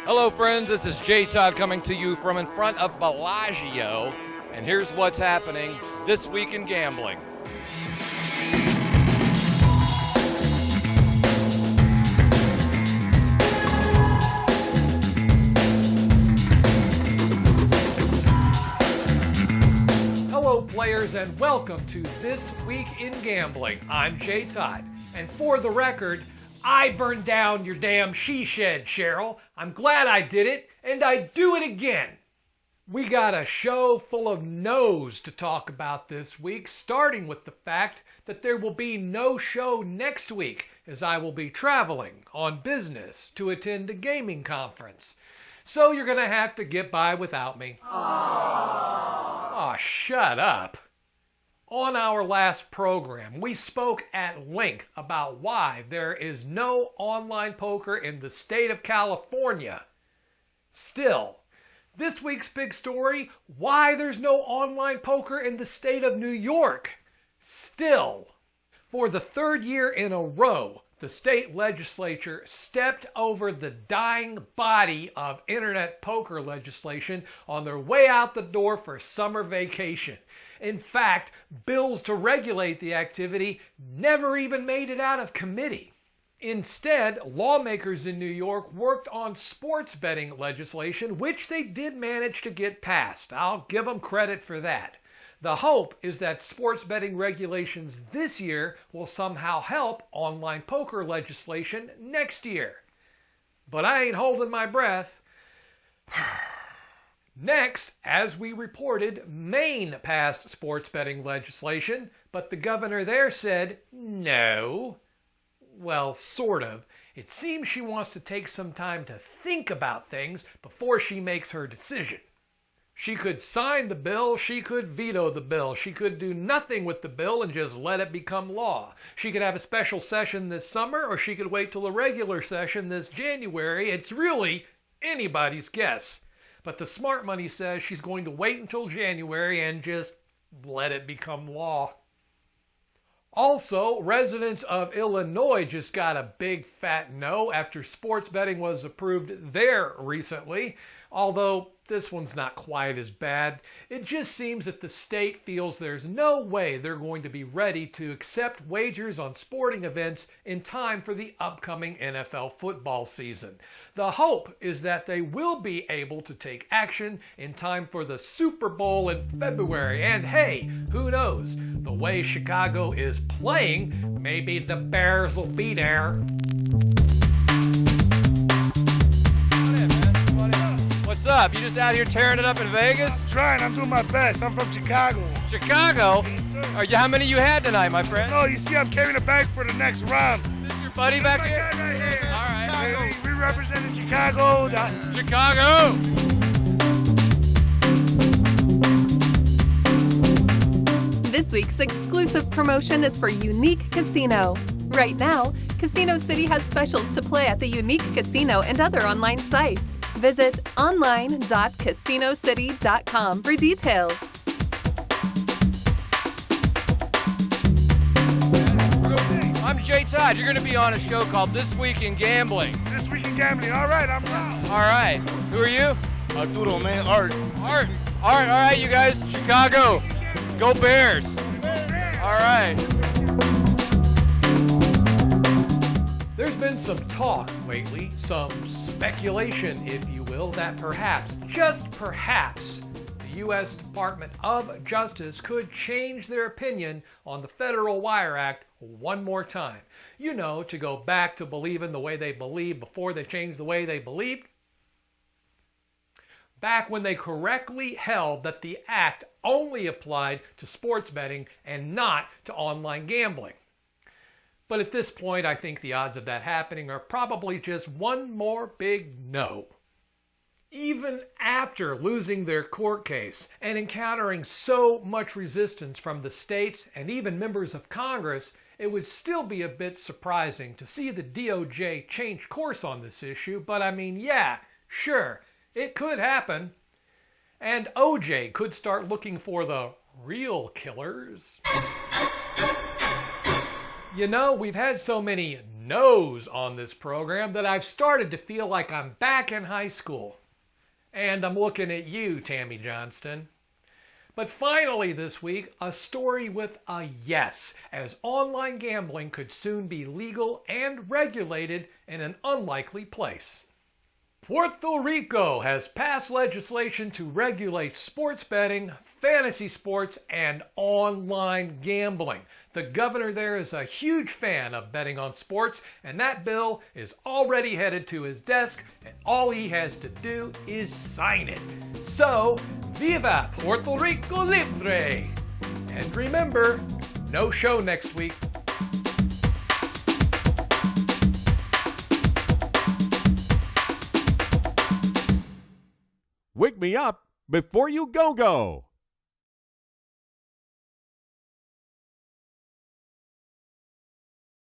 Hello friends, this is J. Todd coming to you from in front of Bellagio, and here's what's happening this week in gambling. Hello players and welcome to This Week in Gambling. I'm J. Todd, and for the record, I burned down your damn she shed, Cheryl. I'm glad I did it, and I'd do it again. We got a show full of no's to talk about this week, starting with the fact that there will be no show next week, as I will be traveling on business to attend a gaming conference. So you're going to have to get by without me. Aw, shut up. On our last program, we spoke at length about why there is no online poker in the state of California. Still, this week's big story, why there's no online poker in the state of New York. Still, for the third year in a row, the state legislature stepped over the dying body of internet poker legislation on their way out the door for summer vacation. In fact, bills to regulate the activity never even made it out of committee. Instead, lawmakers in New York worked on sports betting legislation, which they did manage to get passed. I'll give them credit for that. The hope is that sports betting regulations this year will somehow help online poker legislation next year. But I ain't holding my breath. Next, as we reported, Maine passed sports betting legislation, but the governor there said no. Well, sort of. It seems she wants to take some time to think about things before she makes her decision. She could sign the bill, she could veto the bill, she could do nothing with the bill and just let it become law. She could have a special session this summer, or she could wait till a regular session this January. It's really anybody's guess. But the smart money says she's going to wait until January and just let it become law. Also, residents of Illinois just got a big fat no after sports betting was approved there recently. Although this one's not quite as bad. It just seems that the state feels there's no way they're going to be ready to accept wagers on sporting events in time for the upcoming NFL football season. The hope is that they will be able to take action in time for the Super Bowl in February. And hey, who knows? The way Chicago is playing, maybe the Bears will be there. What's up? You just out here tearing it up in Vegas? I'm trying. I'm doing my best. I'm from Chicago. Chicago? Yes, How many you had tonight, my friend? No, you see, I'm carrying a bag for the next round. This is your buddy back My here? guy right here. All right. We representing Chicago. Chicago! This week's exclusive promotion is for Unique Casino. Right now, Casino City has specials to play at the Unique Casino and other online sites. Visit online.casinocity.com for details. I'm Jay Todd. You're going to be on a show called This Week in Gambling. This week in gambling. All right, I'm down. All right. Who are you? Arturo, man, Art. Art. All right, you guys. Chicago. Go Bears. All right. There's been some talk lately, some speculation, if you will, that perhaps, just perhaps, the U.S. Department of Justice could change their opinion on the Federal Wire Act one more time. You know, to go back to believing the way they believed before they changed the way they believed. Back when they correctly held that the act only applied to sports betting and not to online gambling. But at this point, I think the odds of that happening are probably just one more big no. Even after losing their court case and encountering so much resistance from the states and even members of Congress, it would still be a bit surprising to see the DOJ change course on this issue. But I mean, yeah, sure, it could happen. And OJ could start looking for the real killers. You know, we've had so many no's on this program that I've started to feel like I'm back in high school. And I'm looking at you, Tammy Johnston. But finally this week, a story with a yes, as online gambling could soon be legal and regulated in an unlikely place. Puerto Rico has passed legislation to regulate sports betting, fantasy sports, and online gambling. The governor there is a huge fan of betting on sports, and that bill is already headed to his desk, and all he has to do is sign it. So, viva Puerto Rico Libre! And remember, no show next week. Wake me up before you go-go.